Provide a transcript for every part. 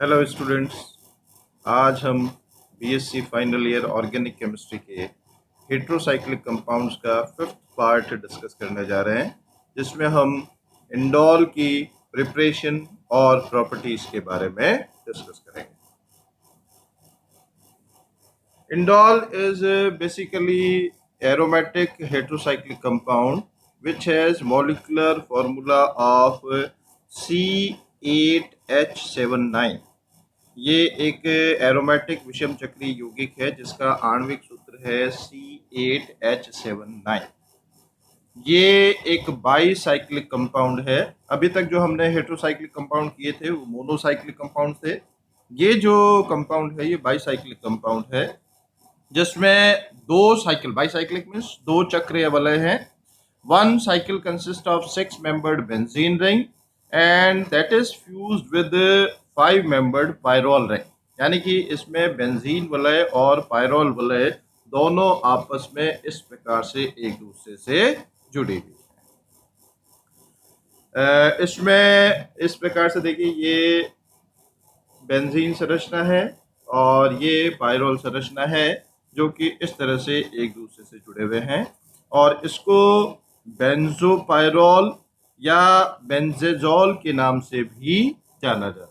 Hello students. आज हम BSc final year organic chemistry के हेट्रोसाइक्लिक कंपाउंड्स का फिफ्थ पार्ट डिस्कस करने जा रहे हैं, जिसमें हम इंडोल की प्रिपरेशन और प्रॉपर्टीज के बारे में डिस्कस करेंगे। Indole is basically aromatic heterocyclic compound which has molecular formula of C8H79। ये एक एरोमेटिक विषम चक्रीय यौगिक है जिसका आणविक सूत्र है C8H79। ये एक बाईसाइक्लिक कंपाउंड है। अभी तक जो हमने हेट्रोसाइक्लिक कंपाउंड किए थे वो मोनोसाइक्लिक कंपाउंड थे। ये जो कंपाउंड है ये बाईसाइक्लिक कंपाउंड है, जिसमें दो साइकिल, बाईसाइक्लिक मीन्स दो चक्रीय वलय हैं। One cycle consist of 6 membered benzene ring and that is fused with 5 membered pyrrole ring। यानी कि इसमें बेंजीन वलय और पायरोल वलय दोनों आपस में इस प्रकार से एक दूसरे से जुड़ी हुई है। इसमें इस प्रकार से देखिए, ये बेंजीन संरचना है और ये पायरोल संरचना है जो कि इस तरह से एक दूसरे से जुड़े हुए हैं, और इसको बेंजोपायरोल या बेंजेजोल के नाम से भी जाना जाता है।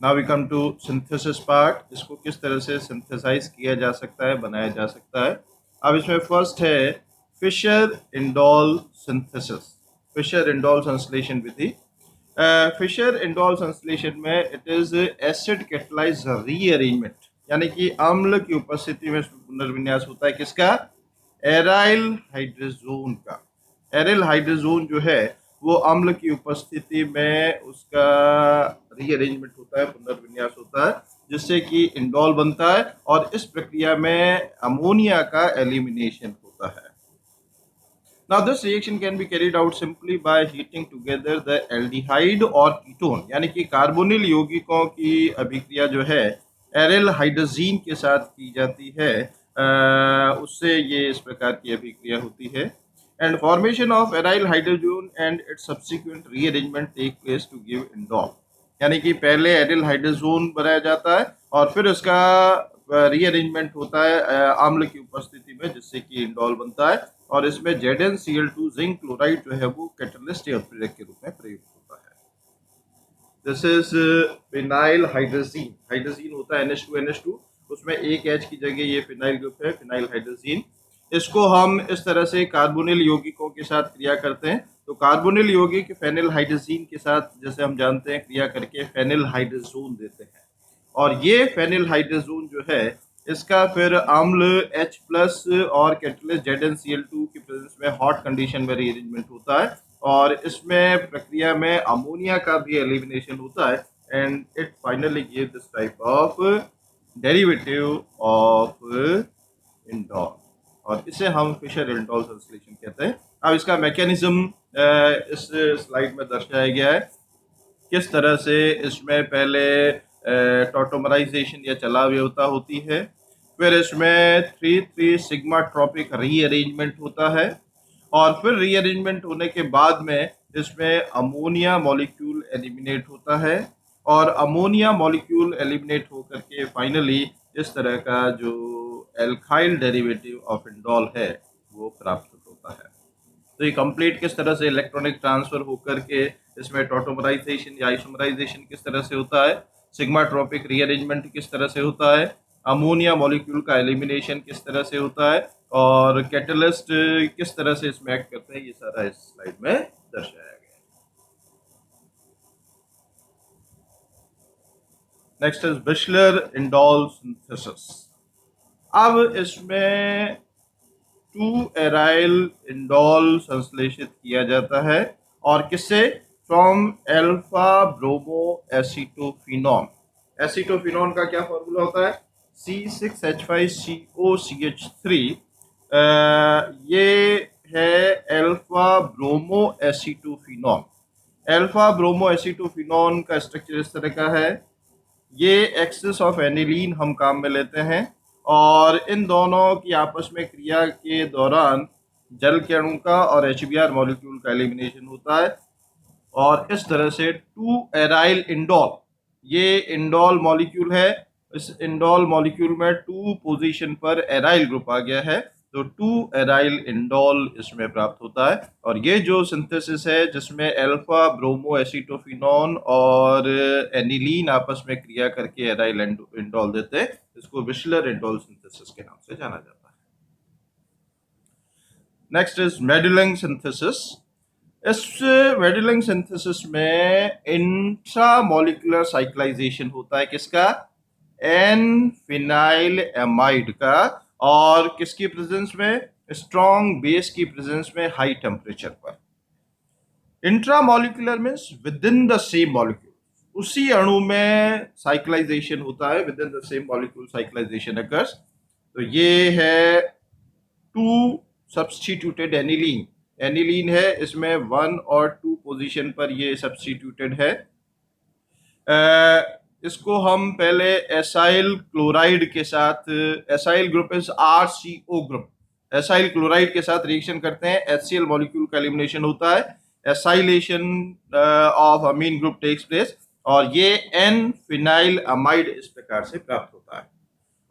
Now we come to synthesis part. इसको किस तरह से सिंथेसाइज किया जा सकता है, बनाया जा सकता है। अब इसमें फर्स्ट है Fischer indole synthesis, Fischer indole संश्लेषण विधि। फिशर इंडोल संश्लेषण में it is acid catalyse rearrangement, यानी कि अम्ल की उपस्थिति में पुनर्विन्यास होता है किसका? एराइल हाइड्रोजोन का। एराइल हाइड्रोजोन जो है वो अम्ल की उपस्थिति में उसका रीअरेंजमेंट होता है, पुनर्विन्यास होता है, जिससे कि इंडोल बनता है, और इस प्रक्रिया में अमोनिया का एलिमिनेशन होता है। Now this reaction can be carried out simply by heating together the aldehyde और कीटोन, यानी कि कार्बोनिल यौगिकों की अभिक्रिया जो है एरिल हाइड्रोजीन के साथ की जाती है। उससे ये इस प्रकार की अभिक्रिया होती है। And formation of aryl hydrogen and its subsequent rearrangement take place to give indole, यानी कि पहले एरिल हाइड्रोजन बनाया जाता है और फिर उसका रीअरेंजमेंट होता है अम्ल की उपस्थिति में, जिससे कि इंडोल बनता है, और इसमें ZnCl2 जिंक क्लोराइड जो है वो कैटलिस्ट या उत्प्रेरक के रूप में प्रयुक्त होता है। This is phenyl hydrazine. Hydrazine होता है NH2NH2, उसमें एक H की जगह ये फिनाइल ग्रुप है, फिनाइल हाइड्रोजीन। इसको हम इस तरह से कार्बोनिल यौगिकों के साथ क्रिया करते हैं, तो कार्बोनिल यौगिक फेनिल हाइड्रोजीन के साथ, जैसे हम जानते हैं, क्रिया करके फेनिल हाइड्रोजोन देते हैं, और ये फेनिल हाइड्रोजोन जो है इसका फिर अम्ल H+ और कैटलिस्ट ZnCl2 की प्रेजेंस में हॉट कंडीशन में रीअरेंजमेंट होता है, और इसमें प्रक्रिया में अमोनिया का भी एलिमिनेशन होता है, and it finally give this type of derivative of indole, और इसे हम फिशर इंडोल संश्लेषण कहते हैं। अब इसका मैकेनिज्म इस स्लाइड में दर्शाया गया है, किस तरह से इसमें पहले टॉटोमराइजेशन या चलाव्यवता होती है, फिर इसमें 3,3 सिग्मा ट्रॉपिक रीअरेंजमेंट होता है, और फिर रीअरेंजमेंट होने के बाद में इसमें अमोनिया मॉलिक्यूल एलिमिनेट होता है, और अमोनिया मॉलिक्यूल एलिमिनेट होकर के फाइनली इस तरह का जो एल्काइल डेरिवेटिव ऑफ इंडोल है वो प्राप्त होता है। तो ये कंप्लीट किस तरह से इलेक्ट्रॉनिक ट्रांसफर होकर के इसमें टॉटोमराइजेशन या आइसोमराइजेशन किस तरह से होता है, सिग्मा ट्रॉपिक रीअरेंजमेंट किस तरह से होता है, अमोनिया मॉलिक्यूल का एलिमिनेशन किस तरह से होता है, और कैटलिस्ट किस तरह से इसमें एक्ट करते हैं, ये सारा इस स्लाइड में दर्शाया गया है। Next is Bischler indole synthesis. अब इसमें 2 एराइल इंडोल संश्लेषित किया जाता है, और किससे? From alpha bromo acetophenone. Acetophenone का क्या फॉर्मूला होता है? C6H5COCH3। ये है alpha bromo acetophenone. Alpha bromo acetophenone का स्ट्रक्चर इस तरह का है। ये एक्सेस ऑफ एनिलीन हम काम में लेते हैं, और इन दोनों की आपस में क्रिया के दौरान जल के अणु का और HBr मॉलिक्यूल का एलिमिनेशन होता है, और इस तरह से 2 एराइल इंडोल, ये इंडोल मॉलिक्यूल है, इस इंडोल मॉलिक्यूल में 2 पोजीशन पर एराइल ग्रुप आ गया है, तो 2 एराइल इंडोल इसमें प्राप्त होता है। और ये जो सिंथेसिस है जिसमें अल्फा ब्रोमो एसीटोफिनोन और एनिलीन आपस में क्रिया करके एराइल इंडोल देते हैं, इसको विशलर इंडोल सिंथेसिस के नाम से जाना जाता है। Next is meddling synthesis. इस मेडलिंग सिंथेसिस में इंट्रामोलिकुलर साइक्लाइजेशन होता है, किसका? एन फिनाइल एमाइड का, और किसकी प्रेजेंस में? स्ट्रॉन्ग बेस की प्रेजेंस में हाई टेम्परेचर पर। Intramolecular means with in the same molecule, उसी अणु में साइक्लाइजेशन होता है, with in the same molecule cyclisation occurs. तो ये है 2 सब्स्टिट्यूटेड एनिलीन, एनिलीन है, इसमें 1 और 2 पोजीशन पर ये सब्स्टिट्यूटेड है। इसको हम पहले एसाइल क्लोराइड के साथ, acyl group is RCO group, acyl chloride के साथ रिएक्शन करते हैं, HCl मॉलिक्यूल का एलिमिनेशन होता है, acylation of amine group takes place, और ये एन फिनाइल अमाइड इस प्रकार से प्राप्त होता है।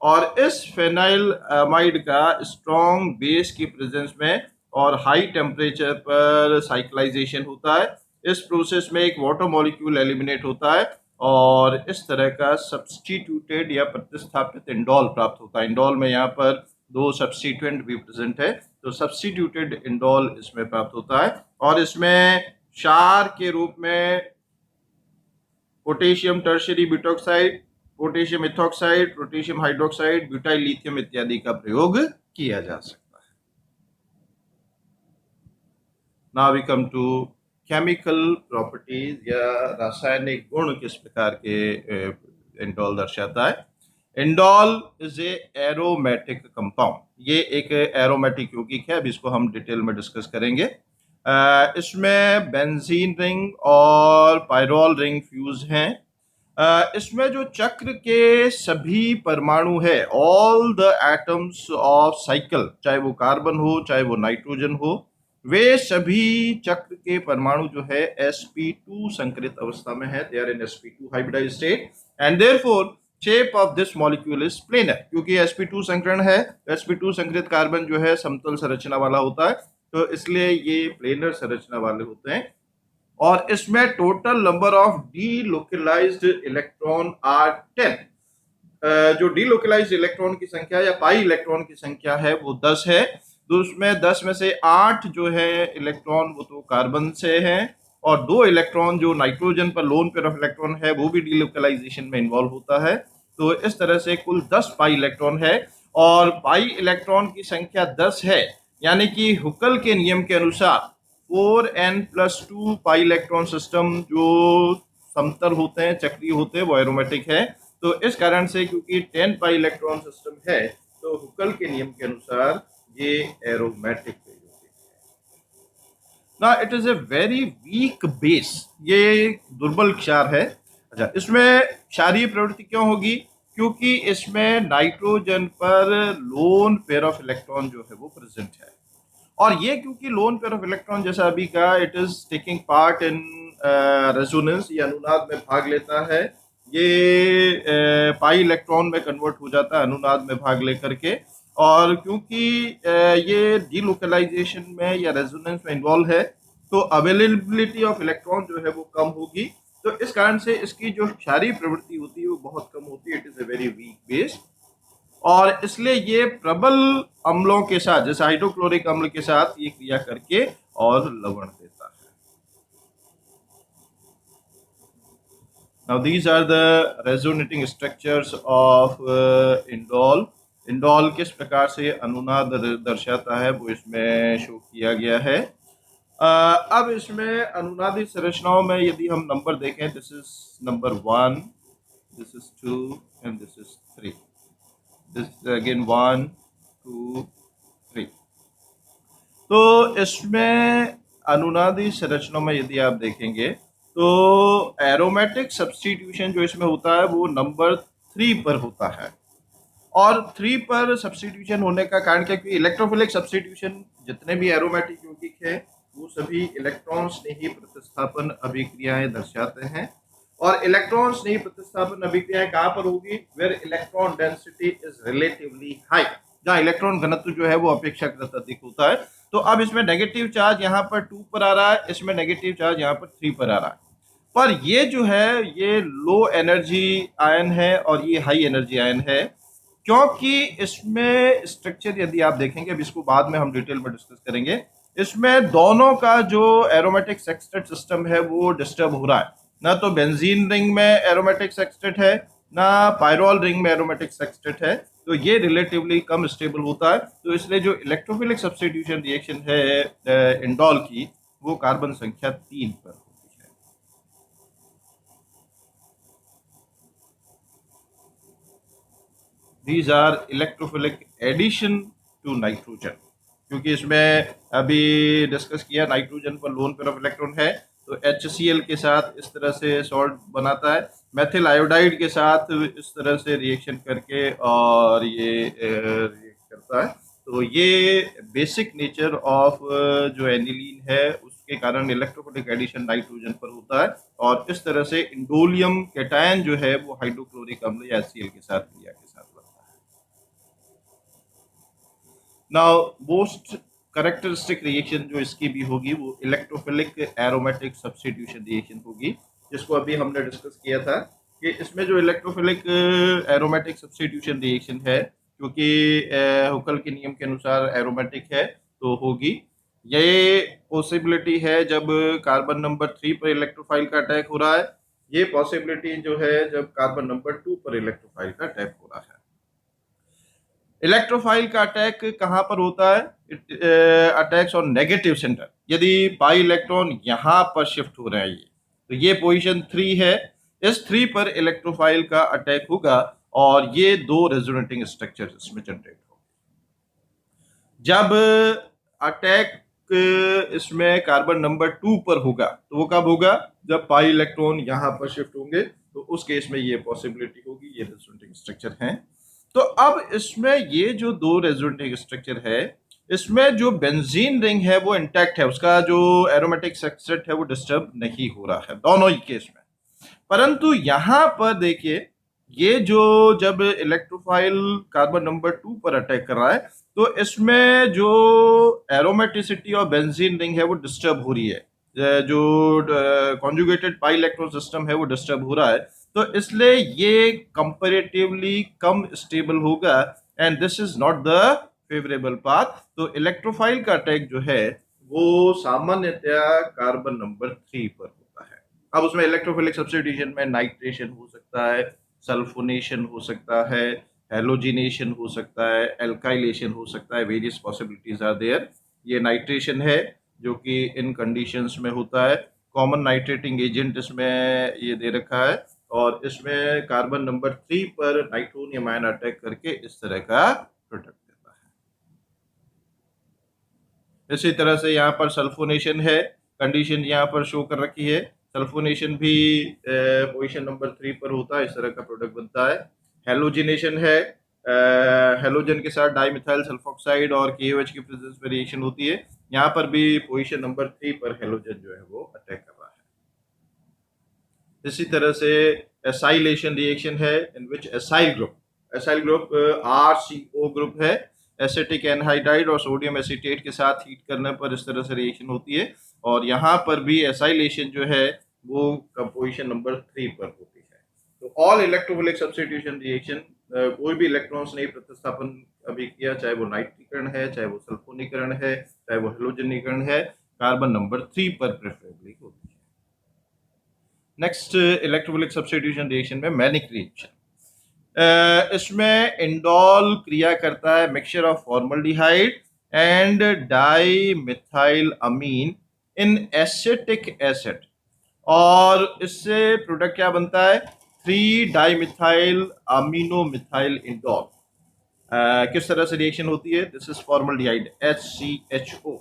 और इस फिनाइल अमाइड का स्ट्रॉन्ग बेस की प्रेजेंस में और हाई टेम्परेचर पर साइक्लाइजेशन होता है। इस प्रोसेस में एक वाटर मॉलिक्यूल एलिमिनेट होता है और इस तरह का सब्स्टिट्यूटेड या प्रतिस्थापित इंडोल प्राप्त होता है। इंडोल में यहाँ पर 2 सब्स्टिट्यूएंट भी प्रेजेंट है, तो सब्स्टिट्यूटेड इंडोल इसमें प्राप्त होता है। और इसमें क्षार के रूप में potassium tertiary butoxide, potassium ethoxide, potassium hydroxide, butyl lithium इत्यादि का प्रयोग किया जा सकता है। Now we come to chemical properties या रासायनिक गुण किस प्रकार के इंडोल दर्शाता है। Indole is a aromatic compound, ये एक एरोमेटिक यौगिक है, अभी इसको हम डिटेल में डिस्कस करेंगे। इसमें बेंजीन रिंग और पायरोल रिंग फ्यूज हैं। इसमें जो चक्र के सभी परमाणु है, all the atoms of cycle, चाहे वो कार्बन हो चाहे वो नाइट्रोजन हो, वे सभी चक्र के परमाणु जो है sp2 संकरित अवस्था में है, they are in sp2 hybridized state, and therefore shape of this molecule is planar. क्योंकि sp2 संकरण है, sp2 संकरित कार्बन जो है समतल संरचना वाला होता है, तो इसलिए ये प्लेनर संरचना वाले होते हैं। और इसमें total number of delocalized electron are 10। जो डीलोकलाइज्ड इलेक्ट्रॉन की संख्या या पाई इलेक्ट्रॉन की संख्या है वो 10 है। तो उसमें 10 में से 8 जो है इलेक्ट्रॉन वो तो कार्बन से हैं, और 2 इलेक्ट्रॉन जो नाइट्रोजन पर लोन पेयर ऑफ इलेक्ट्रॉन है वो भी डीलोकलाइजेशन में इन्वॉल्व होता है। तो इस तरह से कुल 10 पाई इलेक्ट्रॉन है, और पाई इलेक्ट्रॉन की संख्या 10 है, यानी कि हुकल के नियम के अनुसार 4n+2 पाई इलेक्ट्रॉन सिस्टम जो समतल होते हैं, चक्रीय होते हैं, वो एरोमेटिक है। तो इस कारण से क्योंकि 10 पाई इलेक्ट्रॉन सिस्टम है, तो हुकल के नियम के अनुसार ये एरोमेटिक है। ना it is a very weak base, ये दुर्बल क्षार है। अच्छा, इसमें क्षारीय प्रवृत्ति क्यों होगी? क्योंकि इसमें नाइट्रोजन पर लोन पेयर ऑफ इलेक्ट्रॉन जो है वो प्रेजेंट है, और ये क्योंकि लोन पेयर ऑफ इलेक्ट्रॉन जैसा अभी का it is taking part in resonance, ये अनुनाद में भाग लेता है, ये पाई इलेक्ट्रॉन में कन्वर्ट हो जाता है अनुनाद में भाग लेकर के। और क्योंकि ये डीलोकलाइजेशन में या रेजोनेंस में इन्वॉल्व है, तो अवेलेबिलिटी ऑफ इलेक्ट्रॉन जो है वो कम होगी, तो इस कारण से इसकी जो क्षारीय प्रवृत्ति होती है वो बहुत कम होती है। It is a very weak base, और इसलिए ये प्रबल अम्लों के साथ, जैसे हाइड्रोक्लोरिक अम्ल के साथ ये क्रिया करके और लवण देता है। Now these are the resonating structures of indole. Indole किस प्रकार से अनुनाद दर्शाता है वो इसमें शो किया गया है। अब इसमें अनुनादी संरचनाओं में यदि हम नंबर देखें, this is number 1, this is 2 and this is 3, this again 1 2 3। तो इसमें अनुनादी संरचनाओं में यदि आप देखेंगे तो एरोमेटिक सब्स्टिट्यूशन जो इसमें होता है वो नंबर 3 पर होता है। और 3 पर सब्स्टिट्यूशन होने का कारण क्या? क्योंकि इलेक्ट्रोफिलिक सब्स्टिट्यूशन जितने भी एरोमेटिक यौगिक है वो सभी इलेक्ट्रॉन स्नेही प्रतिस्थापन अभिक्रियाएं दर्शाते हैं। और इलेक्ट्रॉन स्नेही प्रतिस्थापन अभिक्रियाएं कहाँ पर होगी? Where electron density is relatively high, जहाँ इलेक्ट्रॉन घनत्व जो है वो अपेक्षाकृत अधिक होता है। तो अब इसमें नेगेटिव चार्ज यहाँ पर 2 पर आ रहा है, इसमें नेगेटिव चार्ज यहाँ पर 3 पर आ रहा है। पर ये जो है ये लो एनर्जी आयन है और ये हाई एनर्जी आयन है, क्योंकि इसमें स्ट्रक्चर यदि आप देखेंगे, अब इसको बाद में हम डिटेल में डिस्कस करेंगे, इसमें दोनों का जो एरोमेटिक सेक्सटेट सिस्टम है वो डिस्टर्ब हो रहा है। ना तो बेंजीन रिंग में एरोमेटिक सेक्सटेट है, ना पायरोल रिंग में एरोमेटिक सेक्सटेट है, तो ये रिलेटिवली कम स्टेबल होता है। तो इसलिए जो इलेक्ट्रोफिलिक सब्स्टिट्यूशन रिएक्शन है इंडोल की, वो कार्बन संख्या 3 पर होती है। These are electrophilic addition to nitrogen, क्योंकि इसमें अभी डिस्कस किया नाइट्रोजन पर लोन पेयर ऑफ इलेक्ट्रॉन है, तो HCl के साथ इस तरह से सॉल्ट बनाता है, मेथिल आयोडाइड के साथ इस तरह से रिएक्शन करके और ये रिएक्ट करता है। तो ये बेसिक नेचर ऑफ जो एनिलीन है उसके कारण इलेक्ट्रोफिलिक एडिशन नाइट्रोजन पर होता है, और इस तरह से इंडोलियम कैटायन जो है वो हाइड्रोक्लोरिक अम्ल या HCl के साथ क्रिया के साथ बनता है। नाउ मोस्ट करेक्टरिस्टिक रिएक्शन जो इसकी भी होगी वो इलेक्ट्रोफिलिक एरोमेटिक सब्स्टिट्यूशन रिएक्शन होगी, जिसको अभी हमने डिस्कस किया था कि इसमें जो इलेक्ट्रोफिलिक एरोमेटिक सब्स्टिट्यूशन रिएक्शन है, क्योंकि हुकल के नियम के अनुसार एरोमेटिक है, तो होगी ये पॉसिबिलिटी है जब कार्बन नंबर 3 पर इलेक्ट्रोफाइल का अटैक हो रहा है, ये पॉसिबिलिटी जो है जब कार्बन नंबर 2 पर इलेक्ट्रोफाइल का अटैक हो रहा है। इलेक्ट्रोफाइल का अटैक कहां पर होता है? It attacks on negative centre. यदि पाई इलेक्ट्रॉन यहां पर शिफ्ट हो रहे हैं, ये तो ये पोजीशन 3 है, इस 3 पर इलेक्ट्रोफाइल का अटैक होगा और ये दो रेजोनेटिंग स्ट्रक्चर इसमें जनरेट होंगे। जब अटैक इसमें कार्बन नंबर 2 पर होगा, तो वो कब होगा? जब पाई इलेक्ट्रॉन यहां पर शिफ्ट होंगे, तो उस केस में ये पॉसिबिलिटी होगी, ये रेजोनेटिंग स्ट्रक्चर हैं। तो अब इसमें ये जो दो रेजोनेटिंग स्ट्रक्चर है, इसमें जो बेंजीन रिंग है वो इंटैक्ट है, उसका जो एरोमेटिक सेक्सटेट है वो डिस्टर्ब नहीं हो रहा है दोनों ही केस में। परंतु यहां पर देखिए, ये जो जब इलेक्ट्रोफाइल कार्बन नंबर 2 पर अटैक कर रहा है, तो इसमें जो एरोमेटिसिटी और बेंजीन रिंग है वो डिस्टर्ब हो रही है, जो कॉन्जुगेटेड पाई इलेक्ट्रॉन सिस्टम है वो डिस्टर्ब हो रहा है, तो इसलिए ये कंपैरेटिवली कम स्टेबल होगा, and this is not the favourable path. तो इलेक्ट्रोफाइल का अटैक जो है वो सामान्यतया कार्बन नंबर 3 पर होता है। अब उसमें इलेक्ट्रोफिलिक सब्स्टिट्यूशन में नाइट्रेशन हो सकता है, सल्फोनेशन हो सकता है, हेलोजिनेशन हो सकता है, एल्काइलेशन हो सकता है, वेरियस पॉसिबिलिटीज आर देयर। ये नाइट्रेशन है जो कि इन कंडीशंस में होता है। कॉमन नाइट्रेटिंग एजेंट इसमें ये दे रखा है, और इसमें कार्बन नंबर 3 पर नाइट्रोनियम आयन अटैक करके इस तरह का प्रोडक्ट देता है। इसी तरह से यहाँ पर सल्फोनेशन है, कंडीशन यहाँ पर शो कर रखी है, सल्फोनेशन भी पोजीशन नंबर 3 पर होता है, इस तरह का प्रोडक्ट बनता है। हेलोजिनेशन है, हेलोजन के साथ डाइमिथाइल सल्फोक्साइड और KOH की प्रेजेंस में रिएक्शन होती है, यहाँ पर भी पोजीशन नंबर 3 पर हेलोजन जो है वो अटैक कर रहा है। इसी तरह से एसाइलेशन रिएक्शन है, इन विच एसाइल ग्रुप RCO ग्रुप है, एसिटिक एनहाइड्राइड और सोडियम एसीटेट के साथ हीट करने पर इस तरह से रिएक्शन होती है, और यहाँ पर भी एसाइलेशन जो है वो कंपोजिशन नंबर 3 पर होती है। तो ऑल इलेक्ट्रोफिलिक सब्स्टिट्यूशन रिएक्शन, कोई भी इलेक्ट्रॉन्स नहीं प्रतिस्थापन अभी किया, चाहे वो नाइट्रीकरण है, चाहे वो सल्फोनीकरण है, चाहे वो हेलोजनीकरण है, कार्बन नंबर 3 पर प्रेफरेबली होती है। नेक्स्ट इलेक्ट्रोफिलिक सब्स्टिट्यूशन रिएक्शन में मैनिक रिएक्शन, इसमें इंडोल क्रिया करता है mixture of formaldehyde and dimethyl amine in acetic acid, और इससे प्रोडक्ट क्या बनता है? 3 डाइमिथाइल अमीनोमिथाइल इंडोल। किस तरह से रिएक्शन होती है? This is formaldehyde HCHO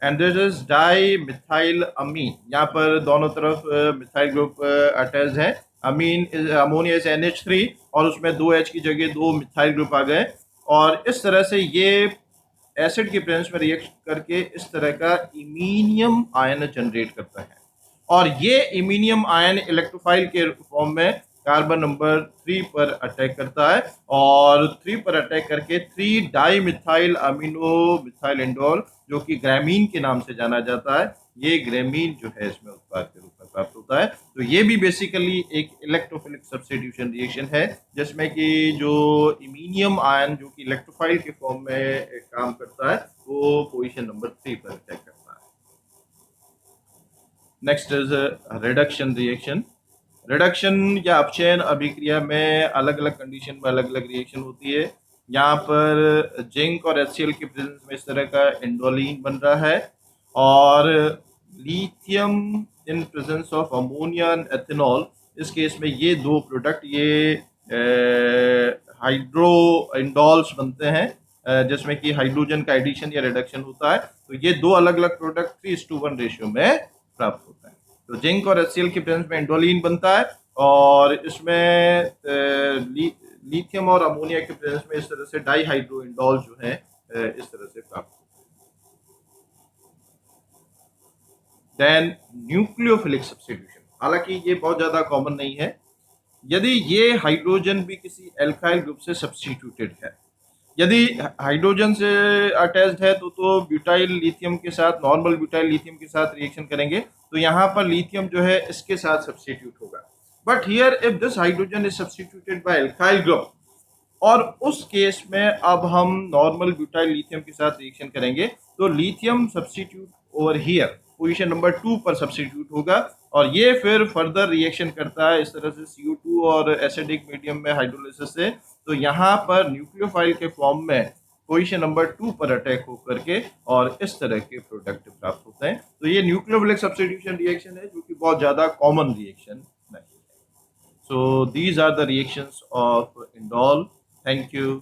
and this is dimethyl amine, यहाँ पर दोनों तरफ मिथाइल ग्रुप अटैच है, अमीन इज अमोनिया इज NH3 और उसमें 2 H की जगह 2 मिथाइल ग्रुप आ गए, और इस तरह से ये एसिड की प्रेजेंस में रिएक्ट करके इस तरह का इमीनियम आयन जनरेट करता है, और ये इमीनियम आयन इलेक्ट्रोफाइल के फॉर्म में कार्बन नंबर 3 पर अटैक करता है, और 3 पर अटैक करके 3 di methyl amino methyl indole, जो कि ग्रामीन के नाम से जाना जाता है, ये ग्रामीन जो है इसमें उत्पाद के रूप में प्राप्त होता है। तो ये भी बेसिकली एक इलेक्ट्रोफिलिक सब्स्टिट्यूशन रिएक्शन है, जिसमें कि जो इमीनियम आयन जो कि इलेक्ट्रोफाइल के फॉर्म में काम करता है, वो पोजीशन नंबर 3 पर अटैक करता है। Next is reduction reaction. Reduction या अपचयन अभिक्रिया में अलग अलग कंडीशन में अलग अलग रिएक्शन होती है। यहाँ पर जिंक और HCl की प्रेजेंस में इस तरह का इंडोलिन बन रहा है, और lithium in presence of ammonia and ethanol, इस केस में ये दो प्रोडक्ट ये हाइड्रो इंडोल्स बनते हैं, जिसमें कि हाइड्रोजन का एडिशन या रिडक्शन होता है। तो ये दो अलग अलग प्रोडक्ट 3:1 रेशियो में प्राप्त होता है। तो जिंक और HCl की प्रेजेंस में इंडोलिन बनता है, और इसमें लिथियम और अमोनिया के प्रेजेंस में इस तरह से डाई हाइड्रो इंडोल जो है इस तरह से प्राप्त होता है। देन न्यूक्लियोफिलिक सब्स्टिट्यूशन, हालांकि ये बहुत ज्यादा कॉमन नहीं है। यदि ये हाइड्रोजन भी किसी एल्काइल ग्रुप से सब्स्टिट्यूटेड है, यदि हाइड्रोजन से अटैच्ड है तो ब्यूटाइल लिथियम के साथ, नॉर्मल ब्यूटाइल लिथियम के साथ रिएक्शन करेंगे, तो यहाँ पर लिथियम जो है इसके साथ सब्स्टिट्यूट होगा। But here if this hydrogen is substituted by alkyl group, और उस केस में अब हम नॉर्मल ब्यूटाइल लिथियम के साथ रिएक्शन करेंगे, तो lithium substitute over here position number 2 पर सब्स्टिट्यूट होगा, और ये फिर फर्दर रिएक्शन करता है इस तरह से CO2 और एसिडिक मीडियम में हाइड्रोलिसिस से। तो यहाँ पर न्यूक्लियोफाइल के फॉर्म में पोजीशन नंबर 2 पर अटैक होकर के और इस तरह के प्रोडक्ट प्राप्त होते हैं। तो ये न्यूक्लियोफिलिक सब्स्टिट्यूशन रिएक्शन है, जो कि बहुत ज़्यादा कॉमन रिएक्शन नहीं है। So these are the reactions of indole. Thank you.